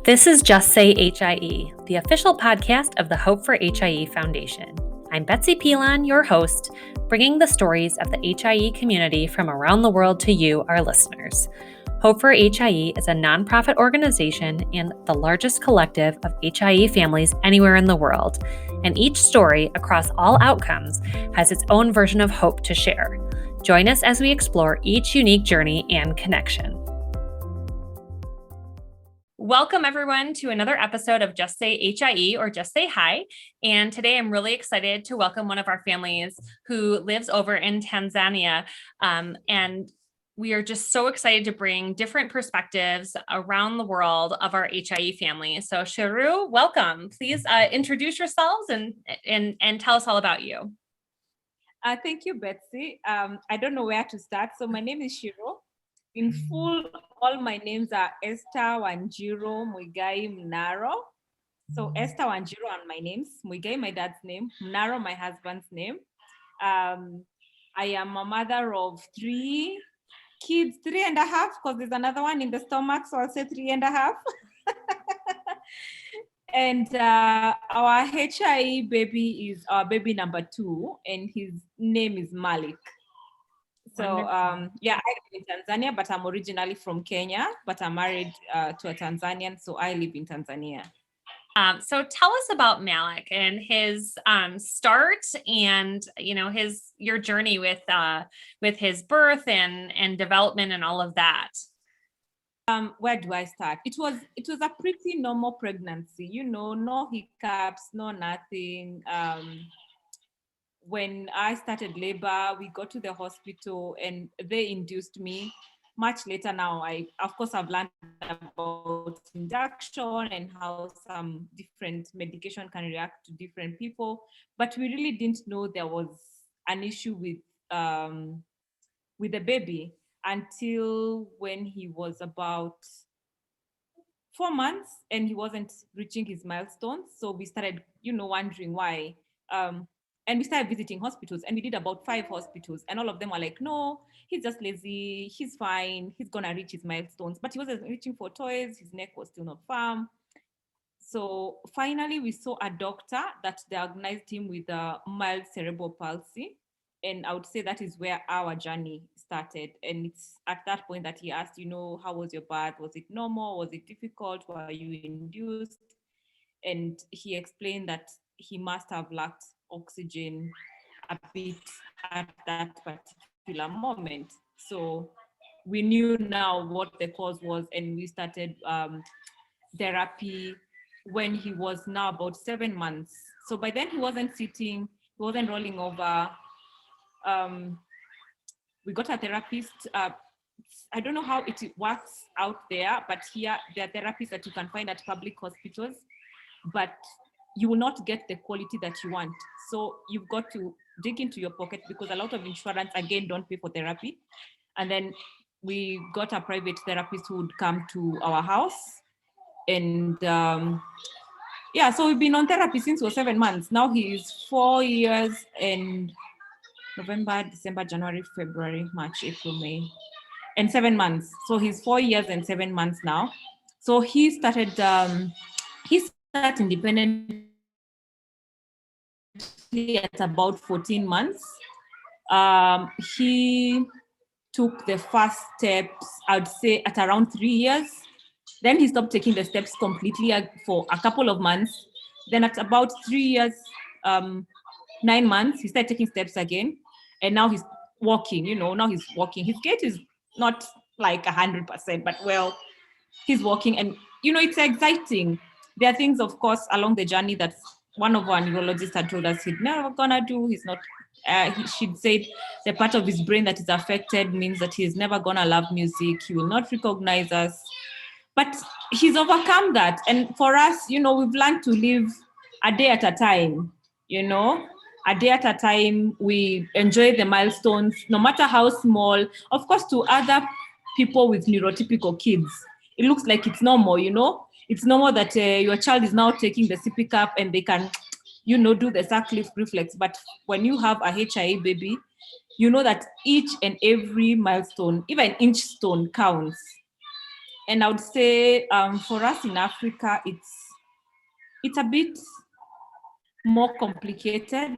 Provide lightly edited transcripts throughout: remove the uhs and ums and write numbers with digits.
This is Just Say HIE, the official podcast of the Hope for HIE Foundation. I'm Betsy Pilon, your host, bringing the stories of the HIE community from around the world to you, our listeners. Hope for HIE is a nonprofit organization and the largest collective of HIE families anywhere in the world, and each story across all outcomes has its own version of hope to share. Join us as we explore each unique journey and connection. Welcome, everyone, to another episode of Just Say HIE or Just Say Hi. And today I'm really excited to welcome one of our families who lives over in Tanzania. And we are just so excited to bring different perspectives around the world of our HIE family. So Shiru, welcome. Please introduce yourselves and tell us all about you. Thank you, Betsy. I don't know where to start. So my name is Shiru. In full, all my names are Esther Wanjiru Muigai Mnaro. So Esther Wanjiru are my names. Muigai, my dad's name. Mnaro, my husband's name. I am a mother of 3 kids, 3.5, because there's another one in the stomach, so I'll say 3.5. And our HIE baby is our baby number 2, and his name is Malik. So I live in Tanzania, but I'm originally from Kenya, but I'm married to a Tanzanian, so I live in Tanzania. So tell us about Malik and his start and your journey with his birth and development and all of that. Where do I start? It was a pretty normal pregnancy, no hiccups, no nothing. When I started labor, we got to the hospital and they induced me. Much later now, I've learned about induction and how some different medication can react to different people, but we really didn't know there was an issue with the baby until when he was about 4 months and he wasn't reaching his milestones. So we started, wondering why. And we started visiting hospitals, and we did about 5 hospitals, and all of them were like, no, he's just lazy, he's fine, he's gonna reach his milestones. But he wasn't reaching for toys, his neck was still not firm. So finally we saw a doctor that diagnosed him with a mild cerebral palsy. And I would say that is where our journey started. And it's at that point that he asked, how was your birth? Was it normal? Was it difficult? Were you induced? And he explained that he must have lacked oxygen a bit at that particular moment. So we knew now what the cause was, and we started therapy when he was now about 7 months. So by then he wasn't sitting, he wasn't rolling over. We got a therapist. I don't know how it works out there, but here there are therapists that you can find at public hospitals, but you will not get the quality that you want. So you've got to dig into your pocket, because a lot of insurance, again, don't pay for therapy. And then we got a private therapist who would come to our house. And so we've been on therapy since he was 7 months. Now he is 4 years and November, December, January, February, March, April, May, and 7 months. So he's 4 years and 7 months now. So he started independently at about 14 months. He took the first steps, I would say, at around 3 years. Then he stopped taking the steps completely for a couple of months. Then at about 3 years, 9 months, he started taking steps again. And now he's walking, now he's walking. His gait is not like 100%, but he's walking. And, it's exciting. There are things, of course, along the journey that one of our neurologists had told us he's never gonna do. He's not, she'd said the part of his brain that is affected means that he's never gonna love music. He will not recognize us. But he's overcome that. And for us, we've learned to live a day at a time, a day at a time. We enjoy the milestones, no matter how small. Of course, to other people with neurotypical kids, it looks like it's normal, It's normal that your child is now taking the sippy cup and they can, do the sack lift reflex. But when you have a HIE baby, you know that each and every milestone, even inch stone, counts. And I would say for us in Africa, it's a bit more complicated.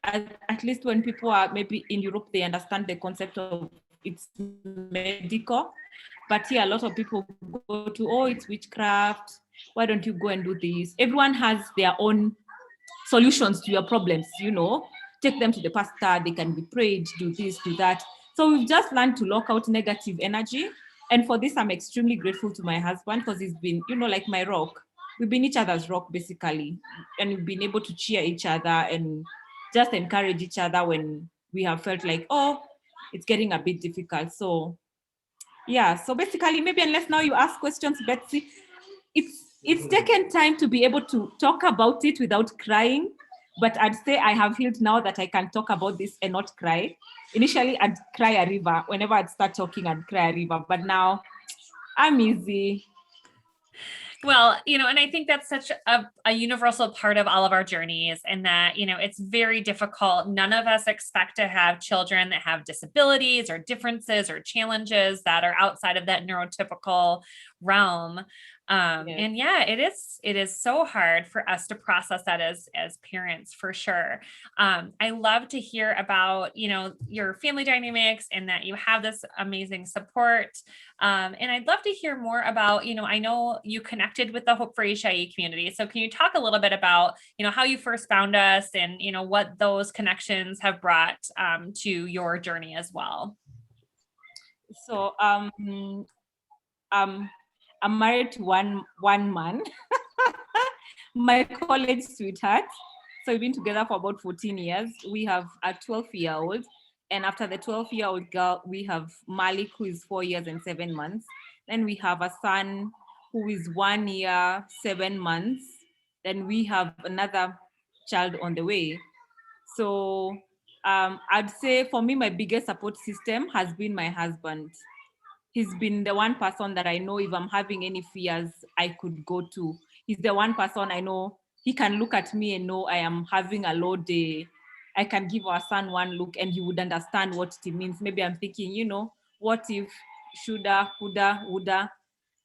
At least when people are maybe in Europe, they understand the concept of it's medical. But here, a lot of people go to, oh, it's witchcraft. Why don't you go and do this? Everyone has their own solutions to your problems, take them to the pastor, they can be prayed, do this, do that. So we've just learned to lock out negative energy. And for this, I'm extremely grateful to my husband because he's been, like my rock. We've been each other's rock, basically. And we've been able to cheer each other and just encourage each other when we have felt like, oh, it's getting a bit difficult. So yeah, so basically, maybe unless now you ask questions, Betsy, it's taken time to be able to talk about it without crying. But I'd say I have healed now that I can talk about this and not cry. Initially, I'd cry a river. Whenever I'd start talking, I'd cry a river. But now I'm easy. Well, and I think that's such a universal part of all of our journeys, and that, it's very difficult. None of us expect to have children that have disabilities or differences or challenges that are outside of that neurotypical realm. And yeah, it is so hard for us to process that as parents, for sure. I love to hear about, your family dynamics and that you have this amazing support. And I'd love to hear more about, I know you connected with the Hope for HIE community. So can you talk a little bit about, how you first found us and, what those connections have brought to your journey as well? So I'm married to one man, my college sweetheart. So we've been together for about 14 years. We have a 12-year-old. And after the 12-year-old girl, we have Malik, who is 4 years and 7 months. Then we have a son who is 1 year, 7 months. Then we have another child on the way. So I'd say for me, my biggest support system has been my husband. He's been the one person that I know if I'm having any fears, I could go to. He's the one person I know he can look at me and know I am having a low day. I can give our son one look and he would understand what it means. Maybe I'm thinking, what if, shoulda, coulda, woulda.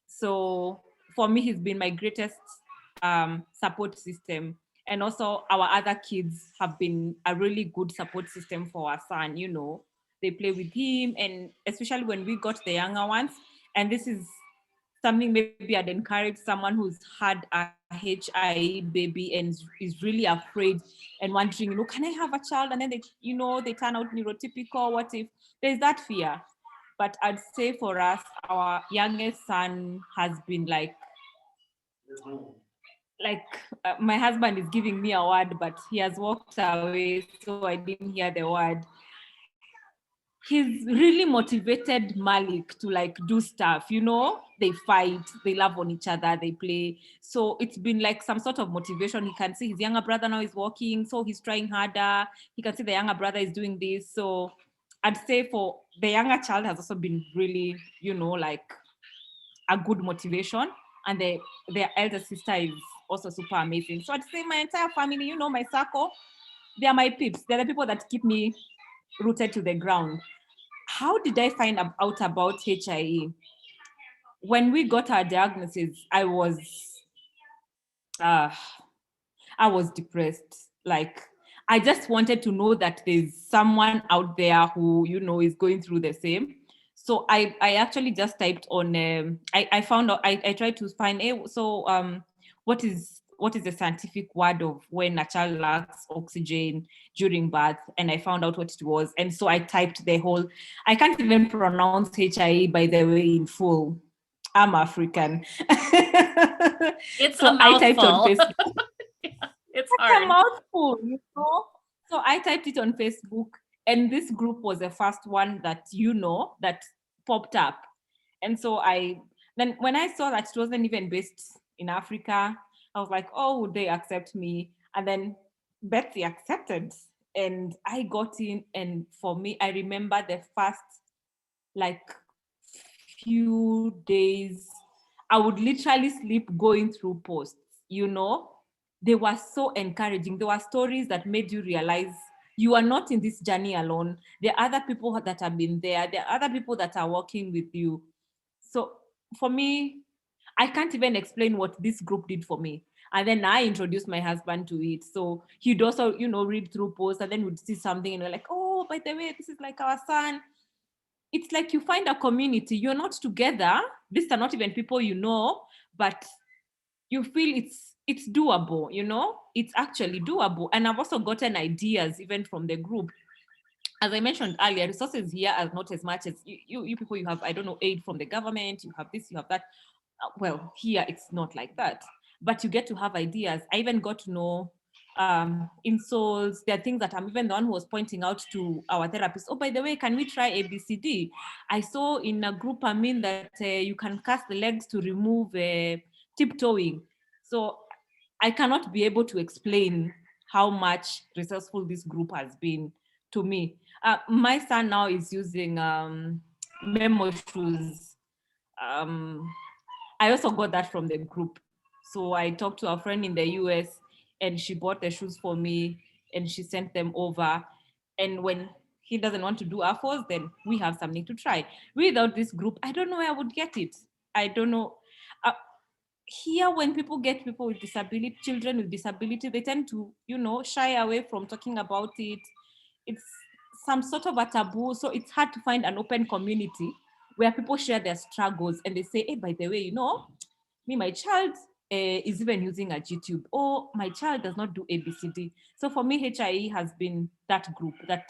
So for me, he's been my greatest support system. And also our other kids have been a really good support system for our son, They play with him, and especially when we got the younger ones. And this is something maybe I'd encourage someone who's had a HIE baby and is really afraid and wondering, can I have a child? And then they turn out neurotypical. What if there's that fear? But I'd say for us, our youngest son has been like my husband is giving me a word, but he has walked away, so I didn't hear the word. He's really motivated Malik to do stuff, they fight, they love on each other, they play. So it's been like some sort of motivation. He can see his younger brother now is walking, so he's trying harder. He can see the younger brother is doing this. So I'd say for the younger child has also been really, a good motivation. And their elder sister is also super amazing. So I'd say my entire family, my circle, they are my peeps. They're the people that keep me rooted to the ground. How did I find out about HIE? When we got our diagnosis, I was depressed. I just wanted to know that there's someone out there who, is going through the same. So I actually just typed on, I found out, I tried to find, what is the scientific word of when a child lacks oxygen during birth? And I found out what it was. And so I typed the whole, I can't even pronounce HIE, by the way, in full. I'm African. It's so a mouthful. I typed on Facebook. It's hard. A mouthful, So I typed it on Facebook, and this group was the first one that that popped up. And so then when I saw that it wasn't even based in Africa, I was like, oh, would they accept me? And then Betsy accepted, and I got in. And for me, I remember the first few days, I would literally sleep going through posts, They were so encouraging. There were stories that made you realize you are not in this journey alone. There are other people that have been there. There are other people that are working with you. So for me, I can't even explain what this group did for me. And then I introduced my husband to it. So he'd also, read through posts, and then we'd see something and we're like, oh, by the way, this is like our son. It's like you find a community. You're not together. These are not even people you know, but you feel it's doable, It's actually doable. And I've also gotten ideas even from the group. As I mentioned earlier, resources here are not as much as you people. You have, I don't know, aid from the government. You have this, you have that. Well, here it's not like that, but you get to have ideas. I even got to know insoles. There are things that I'm even the one who was pointing out to our therapist. Oh, by the way, can we try ABCD? I saw in a group that you can cast the legs to remove tiptoeing. So I cannot be able to explain how much resourceful this group has been to me. My son now is using memo shoes. I also got that from the group. So I talked to a friend in the US, and she bought the shoes for me and she sent them over. And when he doesn't want to do AFOs, then we have something to try. Without this group, I don't know where I would get it. I don't know. Here, when people get people with disability, children with disability, they tend to, shy away from talking about it. It's some sort of a taboo. So it's hard to find an open community where people share their struggles and they say, hey, by the way, me, my child is even using a YouTube, or my child does not do ABCD. So for me, HIE has been that group that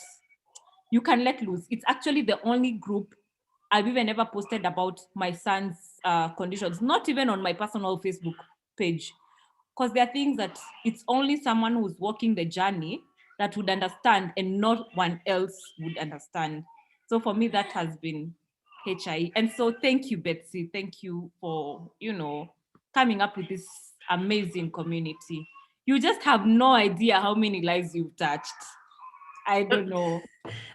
you can let loose. It's actually the only group I've even ever posted about my son's conditions, not even on my personal Facebook page, because there are things that it's only someone who's walking the journey that would understand, and not one else would understand. So for me, that has been HIE. And so thank you, Betsy. Thank you for, coming up with this amazing community. You just have no idea how many lives you've touched. I don't know.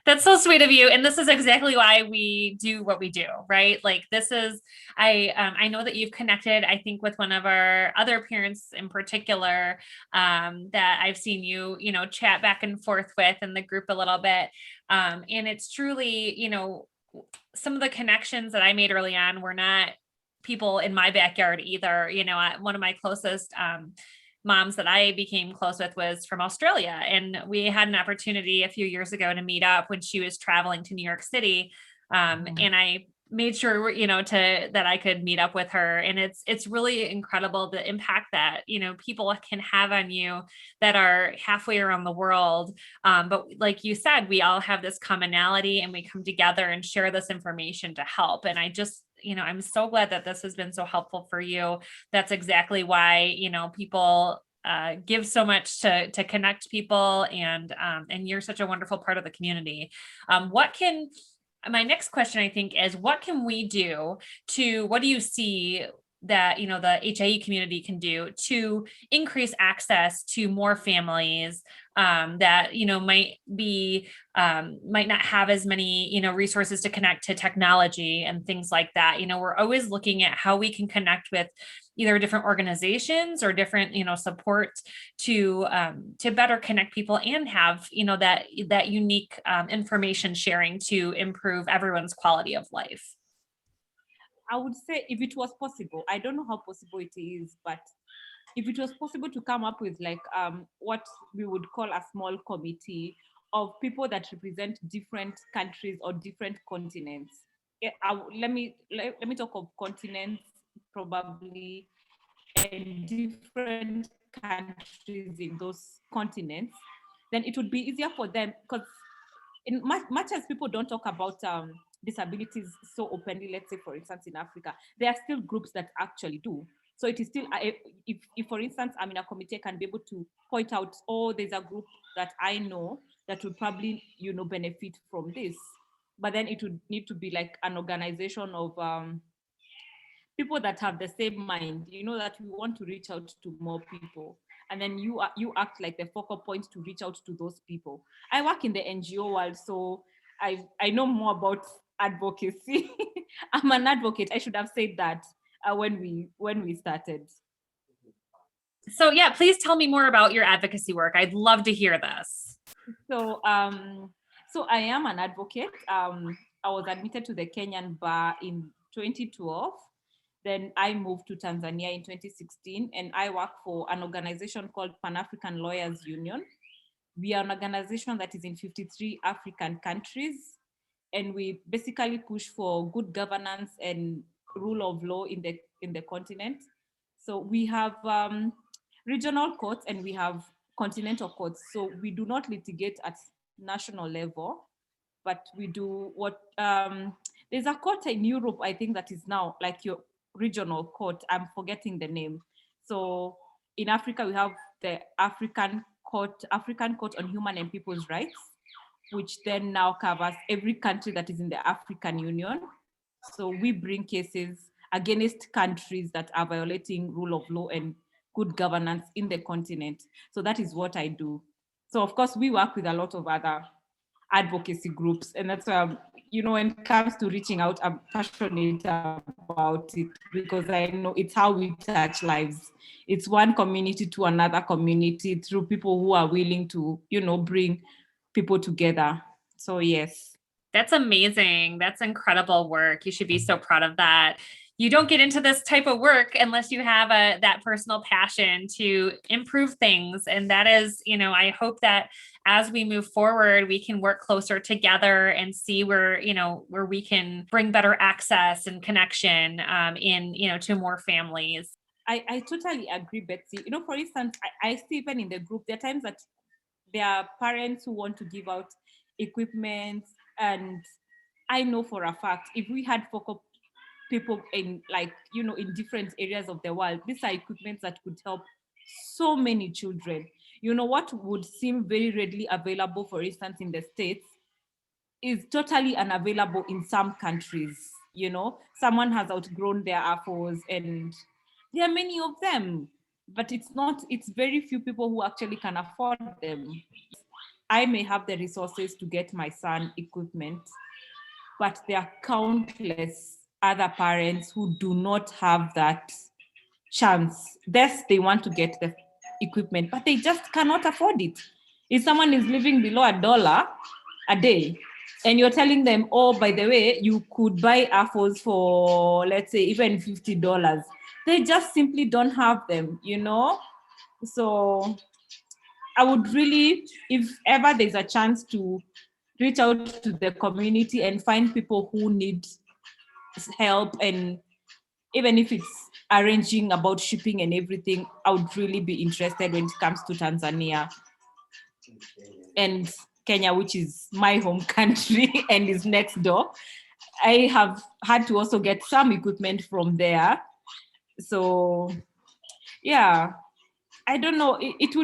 That's so sweet of you. And this is exactly why we do what we do, right? Like this is, I know that you've connected, I think, with one of our other parents in particular, that I've seen you, chat back and forth with in the group a little bit. And it's truly, some of the connections that I made early on were not people in my backyard either. One of my closest, moms that I became close with was from Australia. And we had an opportunity a few years ago to meet up when she was traveling to New York City. And I made sure, that I could meet up with her. And it's really incredible the impact that, people can have on you that are halfway around the world. But like you said, we all have this commonality and we come together and share this information to help. And I just, I'm so glad that this has been so helpful for you. That's exactly why, people give so much to connect people, and you're such a wonderful part of the community. My next question, I think, is what can we do what do you see that, the HIE community can do to increase access to more families that, might not have as many, resources to connect to technology and things like that. We're always looking at how we can connect with either different organizations or different, support to better connect people and have, that unique information sharing to improve everyone's quality of life. I would say if it was possible, I don't know how possible it is, but if it was possible to come up with like what we would call a small committee of people that represent different countries or different continents. Yeah, let me talk of continents probably, and different countries in those continents. Then it would be easier for them, because in much as people don't talk about disabilities so openly, let's say for instance in Africa, there are still groups that actually do. So it is still, if for instance I'm in a committee, I can be able to point out, oh, there's a group that I know that would probably, benefit from this. But then it would need to be like an organization of people that have the same mind, that we want to reach out to more people. And then you act like the focal point to reach out to those people. I work in the NGO world, so I know more about advocacy. I'm an advocate. I should have said that when we started. So yeah, please tell me more about your advocacy work. I'd love to hear this. So so I am an advocate. I was admitted to the Kenyan bar in 2012. Then I moved to Tanzania in 2016, and I work for an organization called Pan-African Lawyers Union. We are an organization that is in 53 African countries, and we basically push for good governance and rule of law in the continent. So we have regional courts and we have continental courts. So we do not litigate at national level, but we do what there's a court in Europe, I think, that is now like your regional court. I'm forgetting the name. So in Africa, we have the African Court on Human and People's Rights, which then now covers every country that is in the African Union. So we bring cases against countries that are violating rule of law and good governance in the continent. So that is what I do. So of course, we work with a lot of other advocacy groups, and that's why when it comes to reaching out, I'm passionate about it, because I know it's how we touch lives. It's one community to another community through people who are willing to bring people together. So yes. That's amazing. That's incredible work. You should be so proud of that. You don't get into this type of work unless you have that personal passion to improve things. And that is, I hope that as we move forward, we can work closer together and see where we can bring better access and connection to more families. I totally agree, Betsy. For instance, I see even in the group, there are times that there are parents who want to give out equipment, and I know for a fact, if we had focal people in in different areas of the world, these are equipments that could help so many children. What would seem very readily available, for instance, in the States, is totally unavailable in some countries. Someone has outgrown their AFOs, and there are many of them, but it's very few people who actually can afford them. I may have the resources to get my son equipment, but there are countless other parents who do not have that chance. Yes, they want to get the equipment, but they just cannot afford it. If someone is living below $1 a day, and you're telling them, oh, by the way, you could buy AFOs for, let's say, even $50, they just simply don't have them, So I would really, if ever there's a chance to reach out to the community and find people who need help, and even if it's arranging about shipping and everything, I would really be interested when it comes to Tanzania and Kenya, which is my home country and is next door. I have had to also get some equipment from there. So yeah, I don't know. It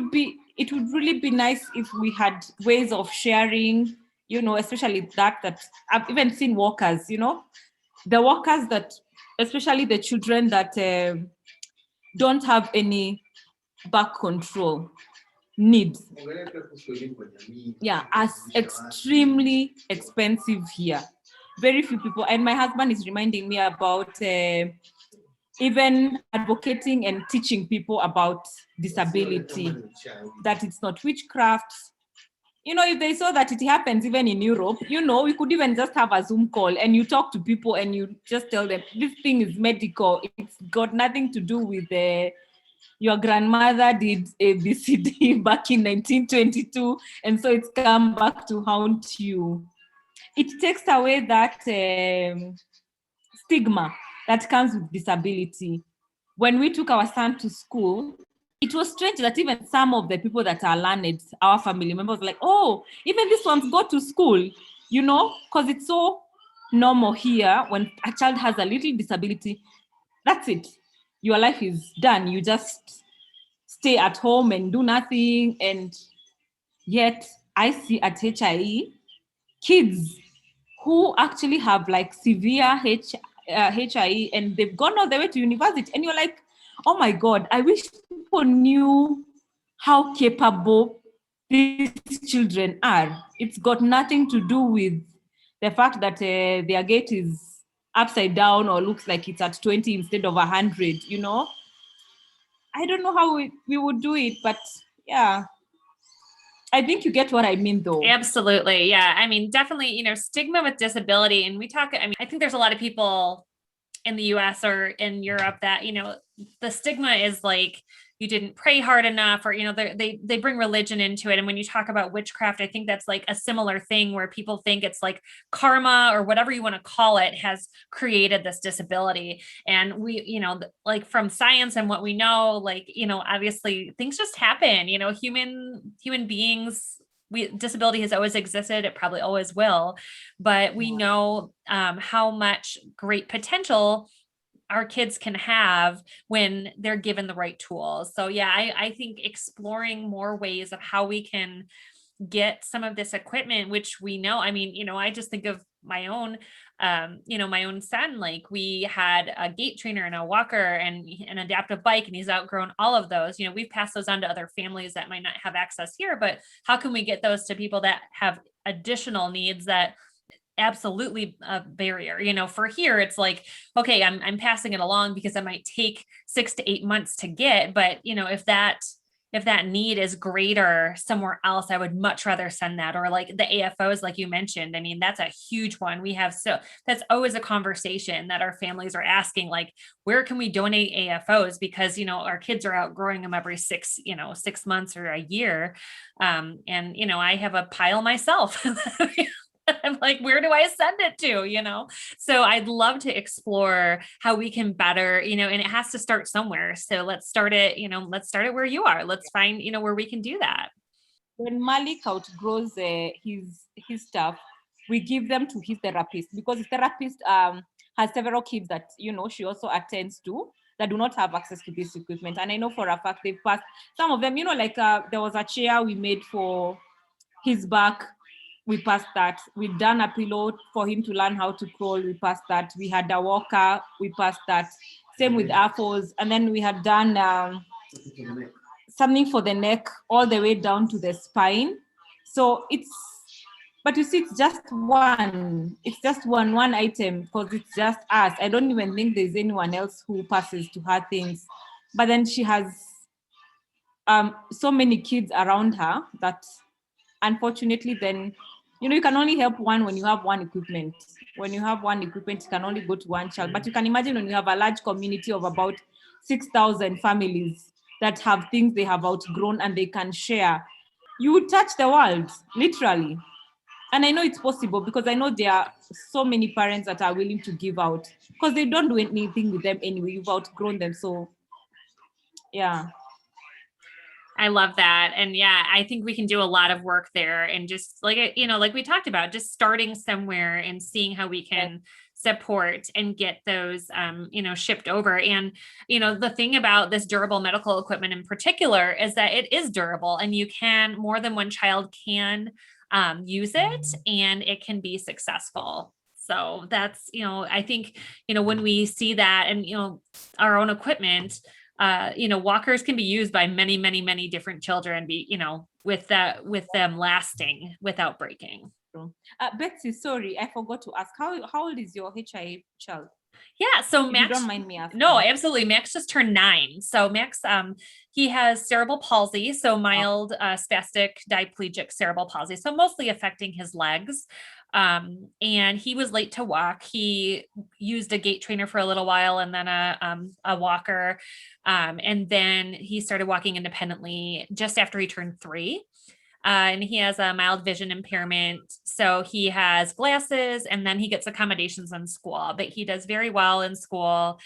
would really be nice if we had ways of sharing, especially that I've even seen workers, the workers that, especially the children that don't have any back control needs. Yeah, as extremely expensive here. Very few people. And my husband is reminding me about even advocating and teaching people about disability, that it's not witchcraft. If they saw that it happens even in Europe, we could even just have a Zoom call and you talk to people and you just tell them this thing is medical. It's got nothing to do with your grandmother did ABCD back in 1922, and so it's come back to haunt you. It takes away that stigma that comes with disability. When we took our son to school, it was strange that even some of the people that are learned, our family members, like, oh, even these ones go to school, because it's so normal here. When a child has a little disability, that's it. Your life is done. You just stay at home and do nothing. And yet I see at HIE kids who actually have like severe HIE, and they've gone all the way to university, and you're like, oh my God, I wish people knew how capable these children are. It's got nothing to do with the fact that their gait is upside down or looks like it's at 20 instead of 100, I don't know how we would do it, but yeah. I think you get what I mean, though. Absolutely. Yeah. I mean, definitely, stigma with disability. And we talk, I think there's a lot of people in the US or in Europe that, the stigma is like, you didn't pray hard enough, or, they bring religion into it. And when you talk about witchcraft, I think that's like a similar thing where people think it's like karma or whatever you want to call it has created this disability. And we, like from science and what we know, like, obviously things just happen, human beings, disability has always existed. It probably always will, but we know how much great potential our kids can have when they're given the right tools. So yeah, I think exploring more ways of how we can get some of this equipment, which we know, I just think of my own, my own son, like we had a gait trainer and a walker and an adaptive bike, and he's outgrown all of those. We've passed those on to other families that might not have access here, but how can we get those to people that have additional needs that absolutely a barrier? For here, it's like, okay, I'm passing it along because it might take 6 to 8 months to get, but if that need is greater somewhere else, I would much rather send that. Or like the AFOs, like you mentioned, that's a huge one. That's always a conversation that our families are asking, like, where can we donate AFOs? Because, our kids are outgrowing them every 6 months or a year. I have a pile myself. I'm like, where do I send it to? So I'd love to explore how we can better, and it has to start somewhere. So let's start it where you are. Let's find, where we can do that. When Malik outgrows his stuff, we give them to his therapist, because the therapist has several kids that, she also attends to that do not have access to this equipment. And I know for a fact they've passed some of them, like there was a chair we made for his back. We passed that. We've done a pillow for him to learn how to crawl. We passed that. We had a walker. We passed that. Same with apples. And then we had done something for the neck all the way down to the spine. So but you see, it's just one item, because it's just us. I don't even think there's anyone else who passes to her things. But then she has so many kids around her that unfortunately then, you can only help one when you have one equipment. When you have one equipment, you can only go to one child. But you can imagine when you have a large community of about 6,000 families that have things they have outgrown and they can share, you would touch the world, literally. And I know it's possible, because I know there are so many parents that are willing to give out, because they don't do anything with them anyway. You've outgrown them. So yeah. I love that. And yeah, I think we can do a lot of work there, and just like, like we talked about, just starting somewhere and seeing how we can support and get those, shipped over. And, the thing about this durable medical equipment in particular is that it is durable, and more than one child can use it, and it can be successful. So that's, I think, when we see that, and, our own equipment, walkers can be used by many, many, many different children, with them lasting without breaking. Betsy, sorry, I forgot to ask, how old is your HIE child? Yeah, so Max, if you don't mind me asking. No, absolutely. Max just turned 9. So Max, he has cerebral palsy, so mild spastic diplegic cerebral palsy, so mostly affecting his legs. And he was late to walk. He used a gait trainer for a little while, and then a walker. And then he started walking independently just after he turned 3. And he has a mild vision impairment. So he has glasses, and then he gets accommodations in school, but he does very well in school.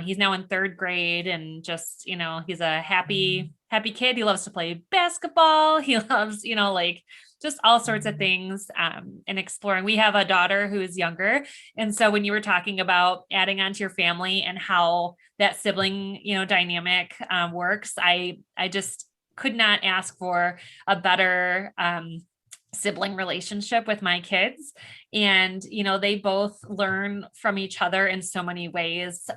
He's now in 3rd grade, and just, he's a happy kid. He loves to play basketball. He loves, like just all sorts of things, and exploring. We have a daughter who is younger. And so when you were talking about adding on to your family and how that sibling, dynamic works, I just could not ask for a better sibling relationship with my kids. And, they both learn from each other in so many ways.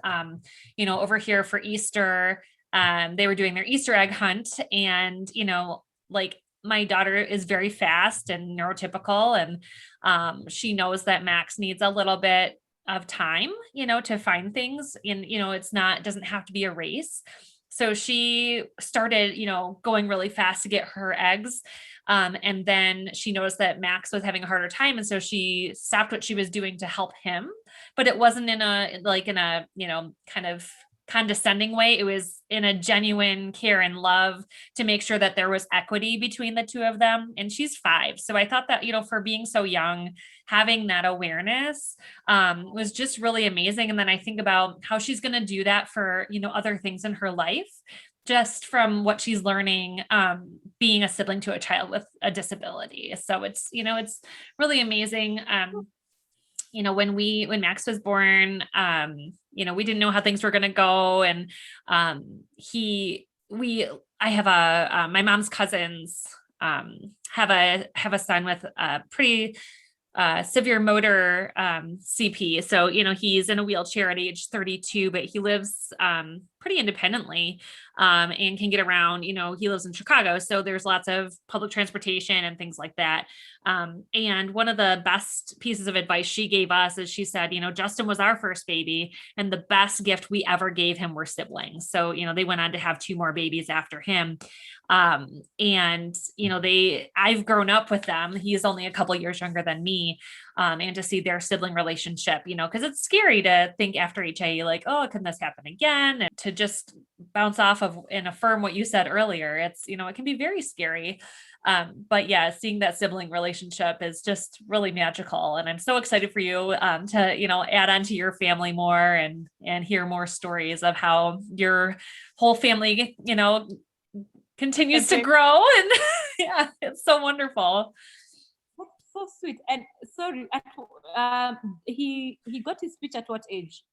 Over here for Easter, they were doing their Easter egg hunt, and, like my daughter is very fast and neurotypical, and she knows that Max needs a little bit of time, to find things. And, doesn't have to be a race. So she started, going really fast to get her eggs. And then she noticed that Max was having a harder time. And so she stopped what she was doing to help him, but it wasn't in a, kind of condescending way. It was in a genuine care and love to make sure that there was equity between the two of them. And she's 5. So I thought that, for being so young, having that awareness was just really amazing. And then I think about how she's going to do that for, other things in her life, just from what she's learning, being a sibling to a child with a disability. So it's really amazing. When Max was born, we didn't know how things were going to go. And I have my mom's cousins have a son with a pretty severe motor CP. So, he's in a wheelchair at age 32, but he lives pretty independently and can get around. He lives in Chicago, so there's lots of public transportation and things like that. And one of the best pieces of advice she gave us is she said, Justin was our first baby, and the best gift we ever gave him were siblings. So, they went on to have 2 more babies after him. And I've grown up with them. He's only a couple years younger than me. And to see their sibling relationship, because it's scary to think after HIE, like, oh, can this happen again? And to just bounce off of and affirm what you said earlier, it's, it can be very scary. But yeah, seeing that sibling relationship is just really magical. And I'm so excited for you to, add on to your family more and hear more stories of how your whole family, continues to grow. And yeah, it's so wonderful. That's so sweet. And sorry, he got his speech at what age?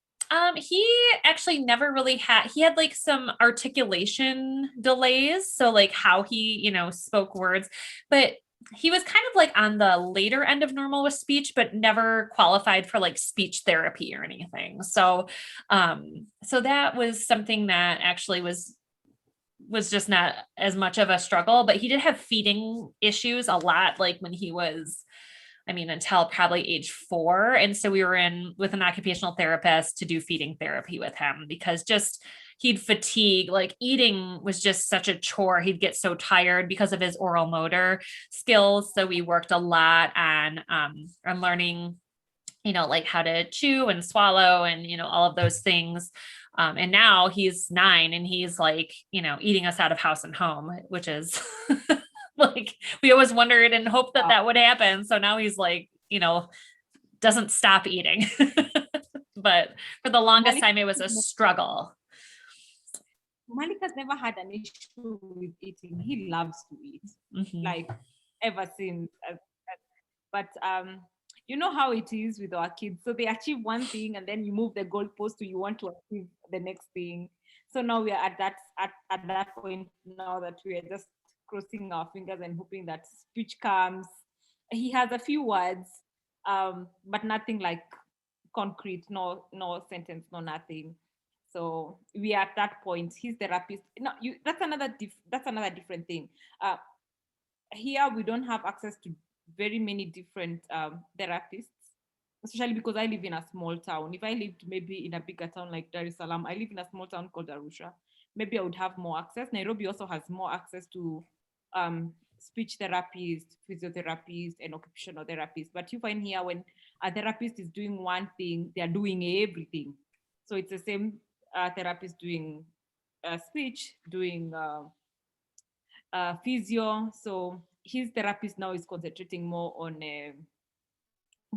He actually never really he had like some articulation delays. So like how he, spoke words, but he was kind of like on the later end of normal with speech, but never qualified for like speech therapy or anything. So that was something that actually was just not as much of a struggle, but he did have feeding issues a lot, like when he was, until probably age 4. And so we were in with an occupational therapist to do feeding therapy with him, because just he'd fatigue, like eating was just such a chore. He'd get so tired because of his oral motor skills. So we worked a lot on learning, like how to chew and swallow and, all of those things. And now he's 9 and he's like, eating us out of house and home, which is like, we always wondered and hoped that would happen. So now he's like, doesn't stop eating. But for the longest time, it was a struggle. Malik has never had an issue with eating. He loves to eat, like ever since. But you know how it is with our kids. So they achieve one thing and then you move the goalpost to you want to achieve the next thing. So now we are at that point now that we are just crossing our fingers and hoping that speech comes. He has a few words, but nothing like concrete, no sentence, no nothing. So we are at that point. His therapist. No, that's another different thing. Here we don't have access to very many different therapists, especially because I live in a small town. If I lived maybe in a bigger town like Dar es Salaam, I live in a small town called Arusha, maybe I would have more access. Nairobi also has more access to speech therapists, physiotherapists, and occupational therapists. But you find here when a therapist is doing one thing, they're doing everything. So it's the same therapist doing speech, doing physio. So his therapist now is concentrating more on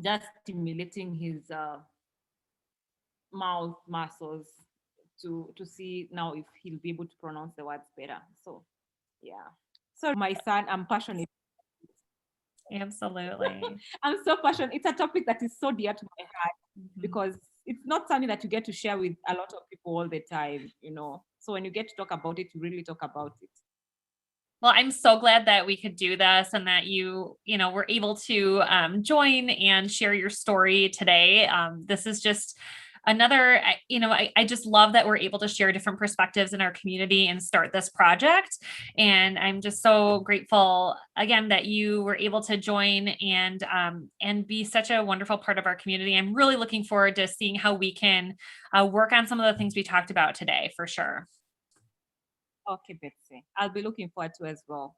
just stimulating his mouth muscles to see now if he'll be able to pronounce the words better. So yeah. So my son, I'm passionate. Absolutely. I'm so passionate. It's a topic that is so dear to my heart because it's not something that you get to share with a lot of people all the time, So when you get to talk about it, you really talk about it. Well, I'm so glad that we could do this and that you were able to join and share your story today. This is just another, I just love that we're able to share different perspectives in our community and start this project. And I'm just so grateful again that you were able to join and be such a wonderful part of our community. I'm really looking forward to seeing how we can work on some of the things we talked about today, for sure. Okay, Betsy. I'll be looking forward to as well.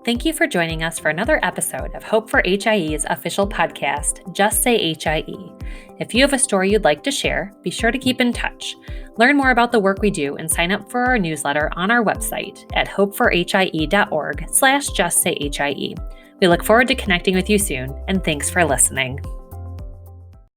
Thank you for joining us for another episode of Hope for HIE's official podcast, Just Say HIE. If you have a story you'd like to share, be sure to keep in touch. Learn more about the work we do and sign up for our newsletter on our website at hopeforhie.org/justsayhie. We look forward to connecting with you soon, and thanks for listening.